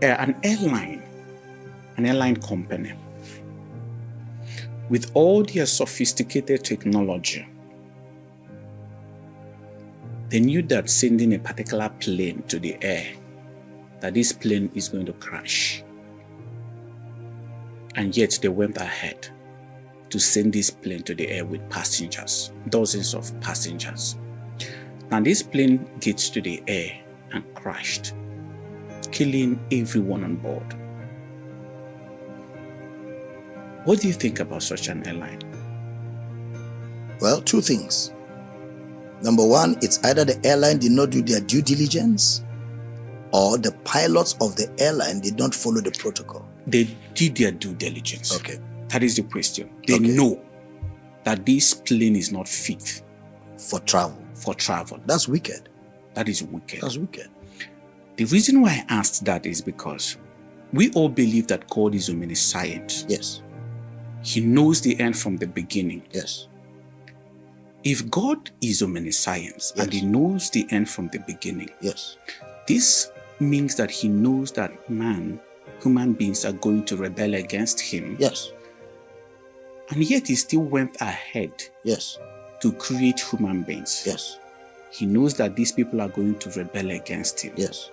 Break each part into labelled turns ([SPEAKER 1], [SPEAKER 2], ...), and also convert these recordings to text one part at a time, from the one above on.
[SPEAKER 1] an airline company, with all their sophisticated technology, they knew that sending a particular plane to the air, that this plane is going to crash. And yet they went ahead to send this plane to the air with passengers, dozens of passengers. Now this plane gets to the air and crashed, killing everyone on board. What do you think about such an airline?
[SPEAKER 2] Well, two things. Number one, it's either the airline did not do their due diligence, or the pilots of the airline did not follow the protocol.
[SPEAKER 1] They did their due diligence.
[SPEAKER 2] Okay.
[SPEAKER 1] That is the question. They know that this plane is not fit
[SPEAKER 2] for travel.
[SPEAKER 1] That's
[SPEAKER 2] wicked.
[SPEAKER 1] That is wicked.
[SPEAKER 2] That's wicked.
[SPEAKER 1] The reason why I asked that is because we all believe that God is omniscient.
[SPEAKER 2] Yes.
[SPEAKER 1] He knows the end from the beginning.
[SPEAKER 2] Yes.
[SPEAKER 1] If God is omniscient,
[SPEAKER 2] yes,
[SPEAKER 1] and He knows the end from the beginning,
[SPEAKER 2] yes,
[SPEAKER 1] this means that He knows that human beings are going to rebel against Him.
[SPEAKER 2] Yes.
[SPEAKER 1] And yet He still went ahead,
[SPEAKER 2] yes,
[SPEAKER 1] to create human beings.
[SPEAKER 2] Yes.
[SPEAKER 1] He knows that these people are going to rebel against Him.
[SPEAKER 2] Yes.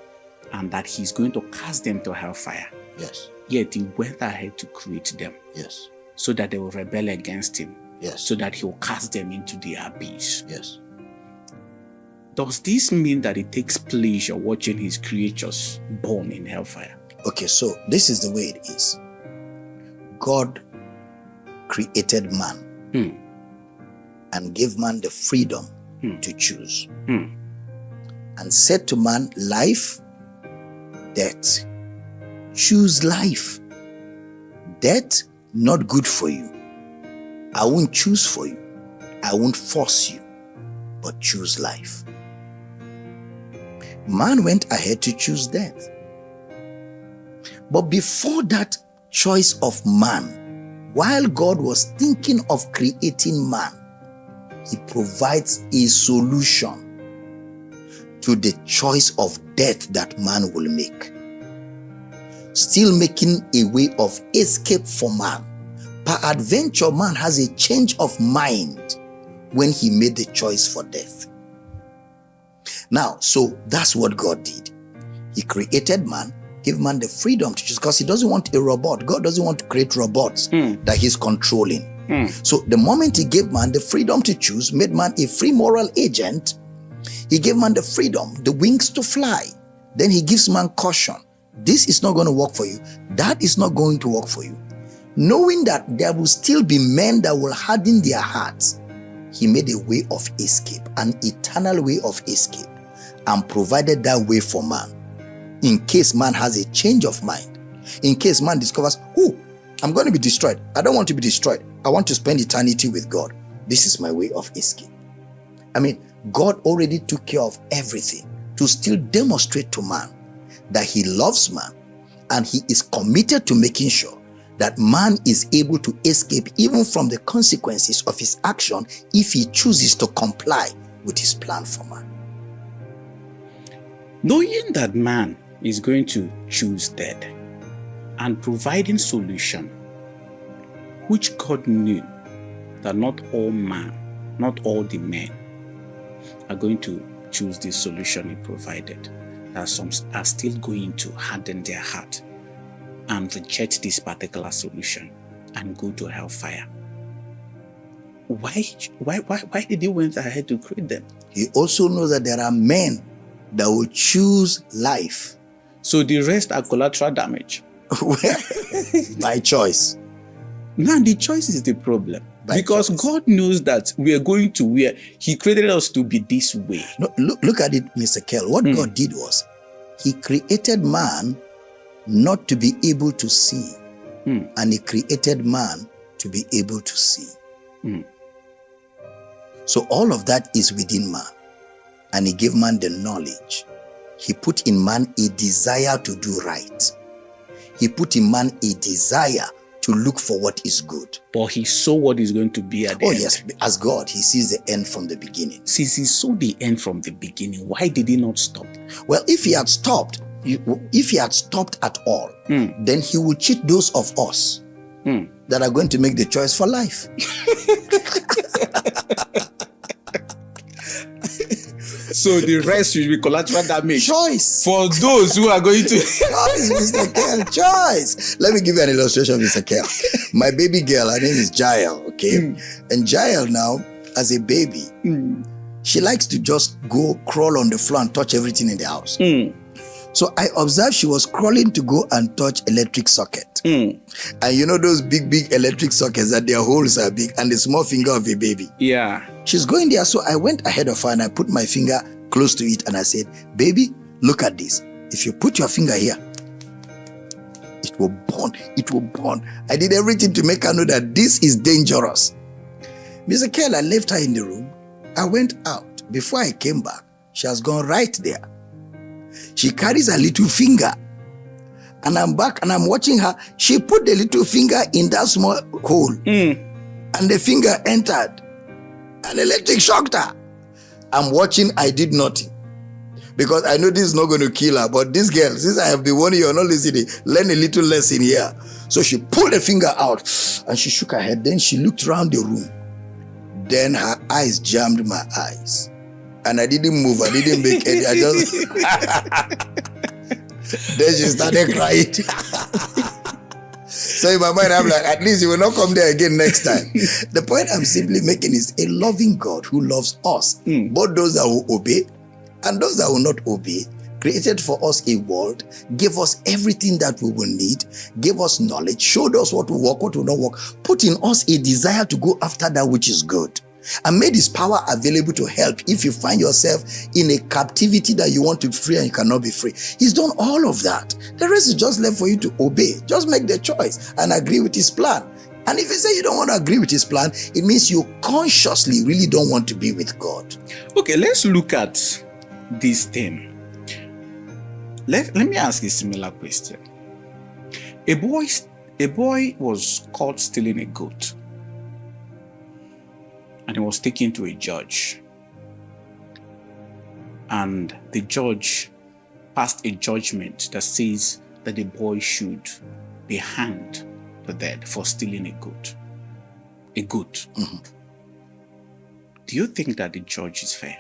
[SPEAKER 1] And that He's going to cast them to hellfire.
[SPEAKER 2] Yes.
[SPEAKER 1] Yet He went ahead to create them.
[SPEAKER 2] Yes.
[SPEAKER 1] So that they will rebel against Him.
[SPEAKER 2] Yes.
[SPEAKER 1] So that He will cast them into the abyss.
[SPEAKER 2] Yes.
[SPEAKER 1] Does this mean that He takes pleasure watching His creatures born in hellfire?
[SPEAKER 2] Okay, so this is the way it is. God created man and gave man the freedom to choose. And said to man, life, death. Choose life. Death, not good for you. I won't choose for you. I won't force you, but choose life. Man went ahead to choose death. But before that choice of man, while God was thinking of creating man, He provides a solution to the choice of death that man will make. Still making a way of escape for man. Peradventure, man has a change of mind when he made the choice for death. Now, so that's what God did. He created man, gave man the freedom to choose, because He doesn't want a robot. God doesn't want to create robots that He's controlling. So the moment He gave man the freedom to choose, made man a free moral agent, He gave man the freedom, the wings to fly. Then He gives man caution. This is not going to work for you. That is not going to work for you. Knowing that there will still be men that will harden their hearts, He made a way of escape, an eternal way of escape, and provided that way for man. In case man has a change of mind, in case man discovers, I'm going to be destroyed. I don't want to be destroyed. I want to spend eternity with God. This is my way of escape. I mean, God already took care of everything to still demonstrate to man that He loves man, and He is committed to making sure that man is able to escape even from the consequences of his action if he chooses to comply with His plan for man.
[SPEAKER 1] Knowing that man is going to choose death and providing solution, which God knew that not all the men are going to choose this solution He provided, that some are still going to harden their heart and reject this particular solution and go to hellfire. Why did He went ahead to create them?
[SPEAKER 2] He also knows that there are men that will choose life.
[SPEAKER 1] So the rest are collateral damage.
[SPEAKER 2] By choice.
[SPEAKER 1] Now the choice is the problem. Because
[SPEAKER 2] choice.
[SPEAKER 1] God knows that we are going to where He created us to be this way.
[SPEAKER 2] No, look at it, Mr. Kell. What God did was, He created man not to be able to see. And He created man to be able to see. So all of that is within man. And He gave man the knowledge. He put in man a desire to do right. He put in man a desire to look for what is good.
[SPEAKER 1] But He saw what is going to be at the end.
[SPEAKER 2] Oh yes, as God, He sees the end from the beginning.
[SPEAKER 1] Since He saw the end from the beginning, why did He not stop?
[SPEAKER 2] Well, if He had stopped, if he had stopped at all, then he would cheat those of us that are going to make the choice for life.
[SPEAKER 1] So the rest should be collateral damage.
[SPEAKER 2] Choice.
[SPEAKER 1] For those who are going to...
[SPEAKER 2] Choice, Mr. Kel. Choice. Let me give you an illustration, Mr. Kel. My baby girl, her name is Jael, okay? And Jael now, as a baby, she likes to just go crawl on the floor and touch everything in the house. So I observed she was crawling to go and touch electric socket. And you know those big electric sockets that their holes are big and the small finger of a baby.
[SPEAKER 1] Yeah.
[SPEAKER 2] She's going there. So I went ahead of her and I put my finger close to it and I said, baby, look at this. If you put your finger here, it will burn. It will burn. I did everything to make her know that this is dangerous. Mr. Kel, I left her in the room. I went out. Before I came back, she has gone right there. She carries a little finger. And I'm back and I'm watching her. She put the little finger in that small hole. And the finger entered. And electric shocked her. I'm watching, I did nothing. Because I know this is not going to kill her. But this girl, since I have been warning you, are not listening, learn a little lesson here. So she pulled the finger out and she shook her head. Then she looked around the room. Then her eyes jammed my eyes. And I didn't move. I didn't make any. I just... Then she started crying. So in my mind, I'm like, at least you will not come there again next time. The point I'm simply making is a loving God who loves us. Both those that will obey and those that will not obey, created for us a world, gave us everything that we will need, gave us knowledge, showed us what will work, what will not work, put in us a desire to go after that which is good, and made his power available to help if you find yourself in a captivity that you want to be free and you cannot be free. He's done all of that. The rest is just left for you to obey. Just make the choice and agree with his plan. And if you say you don't want to agree with his plan, it means you consciously really don't want to be with God.
[SPEAKER 1] Okay, let's look at this thing. Let me ask a similar question. A boy was caught stealing a goat. And he was taken to a judge. And the judge passed a judgment that says that the boy should be hanged to death for stealing a goat. A goat. Do you think that the judge is fair?